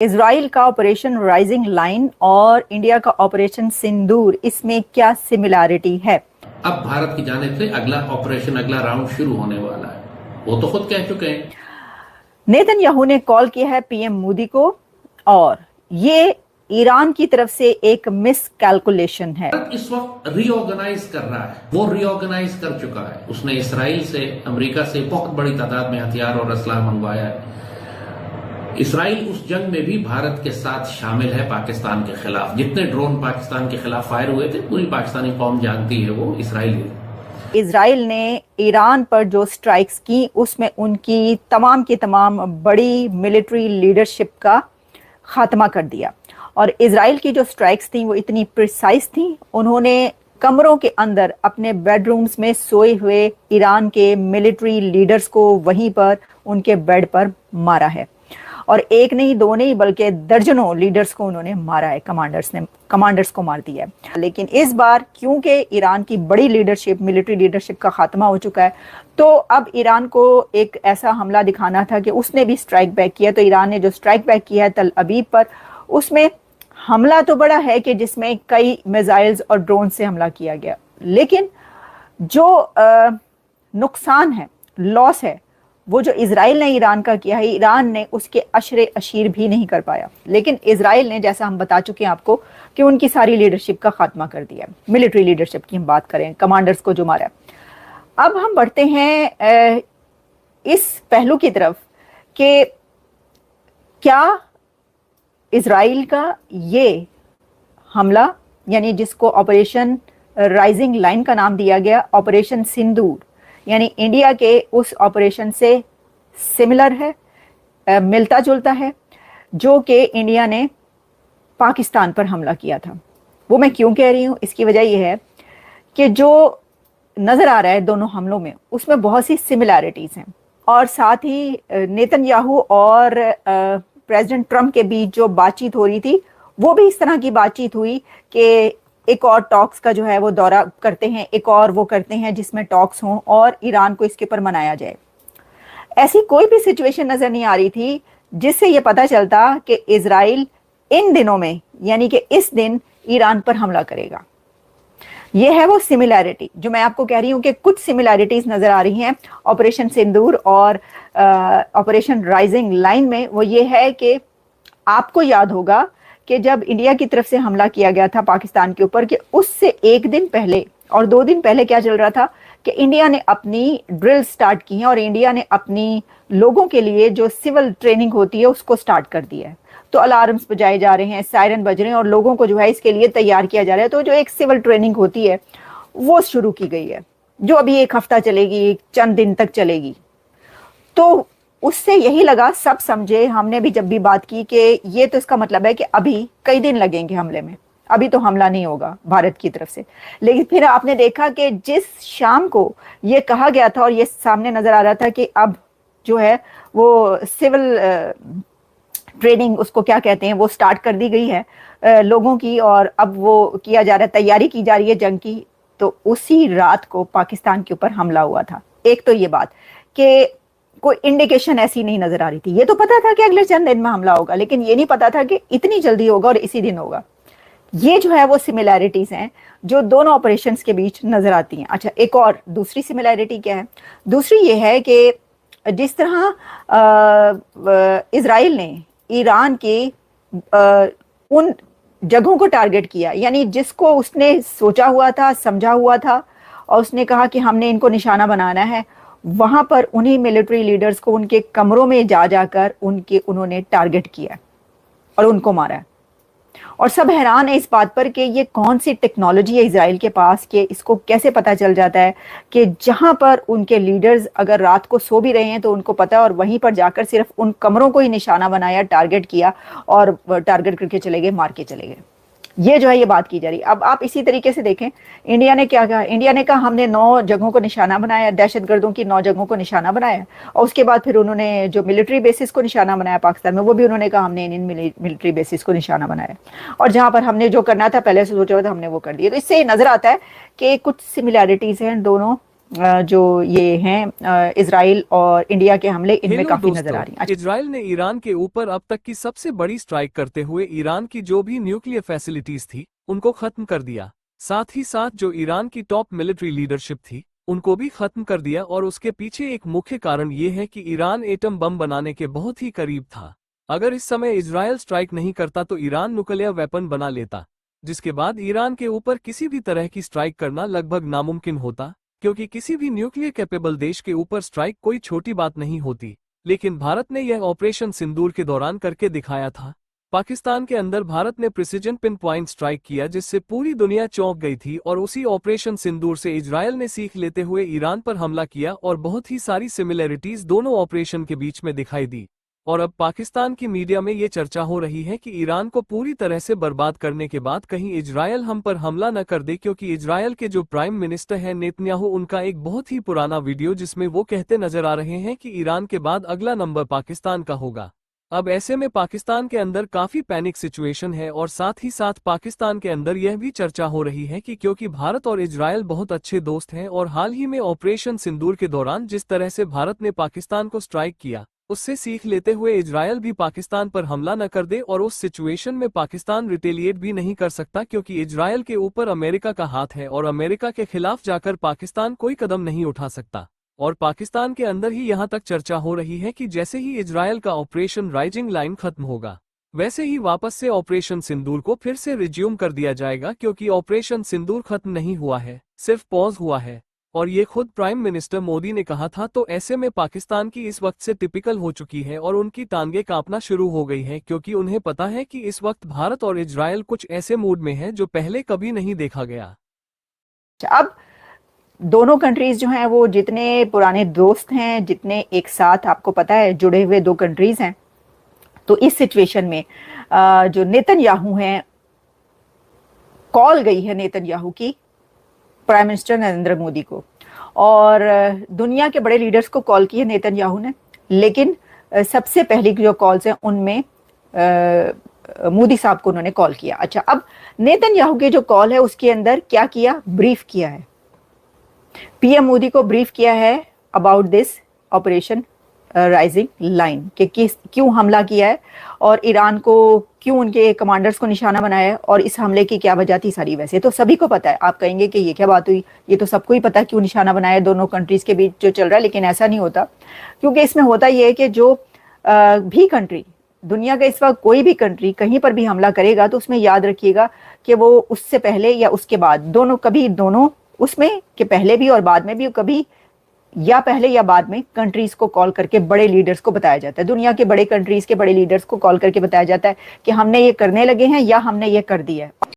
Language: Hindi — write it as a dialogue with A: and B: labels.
A: इजराइल का ऑपरेशन राइजिंग लाइन और इंडिया का ऑपरेशन सिंदूर, इसमें क्या सिमिलैरिटी है?
B: अब भारत की जानिब से अगला ऑपरेशन, अगला राउंड शुरू होने वाला है। वो तो खुद कह चुके हैं।
A: नेतन्याहू ने कॉल किया है पीएम मोदी को और ये ईरान की तरफ से एक मिस कैलकुलेशन है।
B: भारत इस वक्त रीऑर्गेनाइज कर रहा है, वो रीऑर्गेनाइज कर चुका है। उसने इसराइल से, अमेरिका से बहुत बड़ी तादाद में हथियार और असलाह मंगवाया है। इसराइल उस जंग में भी भारत के साथ शामिल है पाकिस्तान के खिलाफ। जितने ड्रोन पाकिस्तान के खिलाफ फायर हुए थे, पूरी पाकिस्तानी कौम जानती है, वो
A: इसराइल ने ईरान पर जो स्ट्राइक्स की उसमें उनकी तमाम की तमाम बड़ी मिलिट्री लीडरशिप का खात्मा कर दिया। और इसराइल की जो स्ट्राइक्स थी वो इतनी प्रिसाइज थी, उन्होंने कमरों के अंदर अपने बेडरूम्स में सोए हुए ईरान के मिलिट्री लीडर्स को वहीं पर उनके बेड पर मारा है। और एक नहीं, दो नहीं, बल्कि दर्जनों लीडर्स को उन्होंने मारा है, कमांडर्स को मार दिया है। लेकिन इस बार क्योंकि ईरान की बड़ी लीडरशिप, मिलिट्री लीडरशिप का खात्मा हो चुका है, तो अब ईरान को एक ऐसा हमला दिखाना था कि उसने भी स्ट्राइक बैक किया। तो ईरान ने जो स्ट्राइक बैक किया है तल अबीब पर, उसमें हमला तो बड़ा है कि जिसमें कई मिसाइल्स और ड्रोन से हमला किया गया, लेकिन जो नुकसान है, लॉस है, वो जो इजराइल ने ईरान का किया है, ईरान ने उसके अशरे अशीर भी नहीं कर पाया। लेकिन इजराइल ने, जैसा हम बता चुके हैं आपको, कि उनकी सारी लीडरशिप का खात्मा कर दिया। मिलिट्री लीडरशिप की हम बात करें, कमांडर्स को जो मारा। अब हम बढ़ते हैं इस पहलू की तरफ कि क्या इजराइल का ये हमला, यानी जिसको ऑपरेशन राइजिंग लाइन का नाम दिया गया, ऑपरेशन सिंदूर, यानी इंडिया के उस ऑपरेशन से सिमिलर है, मिलता जुलता है, जो कि इंडिया ने पाकिस्तान पर हमला किया था। वो मैं क्यों कह रही हूँ, इसकी वजह यह है कि जो नजर आ रहा है दोनों हमलों में, उसमें बहुत सी सिमिलैरिटीज हैं। और साथ ही नेतन्याहू और प्रेसिडेंट ट्रंप के बीच जो बातचीत हो रही थी, वो भी इस तरह की बातचीत हुई कि एक और टॉक्स का जो है वो दौरा करते हैं, एक और वो करते हैं जिसमें टॉक्स हों और ईरान को इसके ऊपर मनाया जाए। ऐसी कोई भी सिचुएशन नजर नहीं आ रही थी जिससे ये पता चलता कि इजराइल इन दिनों में, यानी कि इस दिन, ईरान पर हमला करेगा। ये है वो सिमिलैरिटी जो मैं आपको कह रही हूं कि कुछ सिमिलैरिटीज नजर आ रही हैं ऑपरेशन सिंदूर और ऑपरेशन राइजिंग लाइन में। वो ये है कि आपको याद होगा कि जब इंडिया की तरफ से हमला किया गया था पाकिस्तान के ऊपर, कि उससे एक दिन पहले और 2 दिन पहले क्या चल रहा था कि इंडिया ने अपनी ड्रिल स्टार्ट की है और इंडिया ने अपनी लोगों के लिए जो सिविल ट्रेनिंग होती है उसको स्टार्ट कर दिया है। तो अलार्म्स बजाए जा रहे हैं, सायरन बज रहे हैं और लोगों को जो है इसके लिए तैयार किया जा रहा है। तो जो एक सिविल ट्रेनिंग होती है वो शुरू की गई है, जो अभी 1 हफ्ता चलेगी, चंद दिन तक चलेगी। तो उससे यही लगा, सब समझे, हमने भी जब भी बात की कि ये तो इसका मतलब है कि अभी कई दिन लगेंगे हमले में, अभी तो हमला नहीं होगा भारत की तरफ से। लेकिन फिर आपने देखा कि जिस शाम को ये कहा गया था और ये सामने नजर आ रहा था कि अब जो है वो सिविल ट्रेनिंग, उसको क्या कहते हैं, वो स्टार्ट कर दी गई है लोगों की, और अब वो किया जा रहा है, तैयारी की जा रही है जंग की। तो उसी रात को पाकिस्तान के ऊपर हमला हुआ था। एक तो ये बात कि कोई इंडिकेशन ऐसी नहीं नजर आ रही थी। ये तो पता था कि अगले चंद दिन में हमला होगा, लेकिन ये नहीं पता था कि इतनी जल्दी होगा और इसी दिन होगा। ये जो है वो सिमिलैरिटीज हैं जो दोनों ऑपरेशंस के बीच नजर आती हैं। अच्छा, एक और दूसरी सिमिलैरिटी क्या है? दूसरी ये है कि जिस तरह इजराइल ने ईरान के उन जगहों को टारगेट किया, यानी जिसको उसने सोचा हुआ था, समझा हुआ था, और उसने कहा कि हमने इनको निशाना बनाना है, वहां पर उन्हीं मिलिट्री लीडर्स को उनके कमरों में जा जाकर उन्होंने टारगेट किया और उनको मारा। और सब हैरान है इस बात पर कि ये कौन सी टेक्नोलॉजी है इजराइल के पास कि इसको कैसे पता चल जाता है कि जहां पर उनके लीडर्स अगर रात को सो भी रहे हैं तो उनको पता है, और वहीं पर जाकर सिर्फ उन कमरों को ही निशाना बनाया, टारगेट किया और टारगेट करके चले गए, मार के चले गए। ये जो है ये बात की जा रही है। अब आप इसी तरीके से देखें, इंडिया ने क्या कहा? इंडिया ने कहा हमने 9 जगहों को निशाना बनाया, दहशतगर्दों की 9 जगहों को निशाना बनाया, और उसके बाद फिर उन्होंने जो मिलिट्री बेसिस को निशाना बनाया पाकिस्तान में, वो भी उन्होंने कहा हमने इन मिलिट्री बेसिस को निशाना बनाया, और जहां पर हमने जो करना था पहले से सोचा हुआ था हमने वो कर दिया। तो इससे नजर आता है कि कुछ सिमिलैरिटीज हैं दोनों जो ये हैं इजराइल और इंडिया के हमले इनमें काफी नजर आ रही हैं।
C: इजराइल ने ईरान के ऊपर अब तक की सबसे बड़ी स्ट्राइक करते हुए ईरान की जो भी न्यूक्लियर फैसिलिटीज थी उनको खत्म कर दिया। साथ ही साथ जो ईरान की टॉप मिलिट्री लीडरशिप थी उनको भी खत्म कर दिया। और उसके पीछे एक मुख्य कारण ये है कि ईरान एटम बम बनाने के बहुत ही करीब था। अगर इस समय इजराइल स्ट्राइक नहीं करता तो ईरान न्यूक्लियर वेपन बना लेता, जिसके बाद ईरान के ऊपर किसी भी तरह की स्ट्राइक करना लगभग नामुमकिन होता, क्योंकि किसी भी न्यूक्लियर कैपेबल देश के ऊपर स्ट्राइक कोई छोटी बात नहीं होती। लेकिन भारत ने यह ऑपरेशन सिंदूर के दौरान करके दिखाया था। पाकिस्तान के अंदर भारत ने प्रिसिजन पिन पॉइंट स्ट्राइक किया जिससे पूरी दुनिया चौंक गई थी। और उसी ऑपरेशन सिंदूर से इजराइल ने सीख लेते हुए ईरान पर हमला किया और बहुत ही सारी सिमिलैरिटीज दोनों ऑपरेशन के बीच में दिखाई दी। और अब पाकिस्तान की मीडिया में ये चर्चा हो रही है कि ईरान को पूरी तरह से बर्बाद करने के बाद कहीं इजराइल हम पर हमला न कर दे, क्योंकि इजराइल के जो प्राइम मिनिस्टर है नेतन्याहू, उनका एक बहुत ही पुराना वीडियो जिसमें वो कहते नजर आ रहे हैं कि ईरान के बाद अगला नंबर पाकिस्तान का होगा। अब ऐसे में पाकिस्तान के अंदर काफी पैनिक सिचुएशन है। और साथ ही साथ पाकिस्तान के अंदर यह भी चर्चा हो रही है कि क्योंकि भारत और इजराइल बहुत अच्छे दोस्त हैं और हाल ही में ऑपरेशन सिंदूर के दौरान जिस तरह से भारत ने पाकिस्तान को स्ट्राइक किया उससे सीख लेते हुए इजराइल भी पाकिस्तान पर हमला न कर दे। और उस सिचुएशन में पाकिस्तान रिटेलिएट भी नहीं कर सकता, क्योंकि इजराइल के ऊपर अमेरिका का हाथ है और अमेरिका के खिलाफ जाकर पाकिस्तान कोई कदम नहीं उठा सकता। और पाकिस्तान के अंदर ही यहां तक चर्चा हो रही है कि जैसे ही इजराइल का ऑपरेशन राइजिंग लाइन खत्म होगा वैसे ही वापस से ऑपरेशन सिंदूर को फिर से रिज्यूम कर दिया जाएगा, क्योंकि ऑपरेशन सिंदूर खत्म नहीं हुआ है, सिर्फ पॉज हुआ है। और ये खुद प्राइम मिनिस्टर मोदी ने कहा था। तो ऐसे में पाकिस्तान की इस वक्त से टिपिकल हो चुकी है और उनकी टांगें कांपना शुरू हो गई है, क्योंकि उन्हें पता है कि इस वक्त भारत और इजराइल कुछ ऐसे मूड में है जो पहले कभी नहीं देखा गया।
A: अब दोनों कंट्रीज जो हैं वो जितने पुराने दोस्त हैं, जितने एक साथ आपको पता है जुड़े हुए दो कंट्रीज हैं, तो इस सिचुएशन में जो नेतन्याहू हैं, कॉल गई है नेतन्याहू की प्राइम मिनिस्टर नरेंद्र मोदी को, और दुनिया के बड़े लीडर्स को कॉल की है नेतन्याहू ने। लेकिन सबसे पहली जो कॉल्स हैं उनमें मोदी साहब को उन्होंने कॉल किया। अच्छा, अब नेतन्याहू की जो कॉल है उसके अंदर क्या किया, ब्रीफ किया है, पीएम मोदी को ब्रीफ किया है about this operation rising line कि क्यों हमला किया है और ईरान को क्यों उनके कमांडर्स को निशाना बनाया है और इस हमले की क्या वजह थी सारी। वैसे तो सभी को पता है, आप कहेंगे कि ये क्या बात हुई, ये तो सबको ही पता है क्यों निशाना बनाया दोनों कंट्रीज के बीच जो चल रहा है, लेकिन ऐसा नहीं होता, क्योंकि इसमें होता ये है कि जो भी कंट्री, दुनिया का इस वक्त कोई भी कंट्री कहीं पर भी हमला करेगा तो उसमें याद रखिएगा कि वो उससे पहले या उसके बाद दोनों, कभी दोनों उसमें कि पहले भी और बाद में भी, कभी या पहले या बाद में कंट्रीज को कॉल करके बड़े लीडर्स को बताया जाता है, दुनिया के बड़े कंट्रीज के बड़े लीडर्स को कॉल करके बताया जाता है कि हमने ये करने लगे हैं या हमने ये कर दिया है।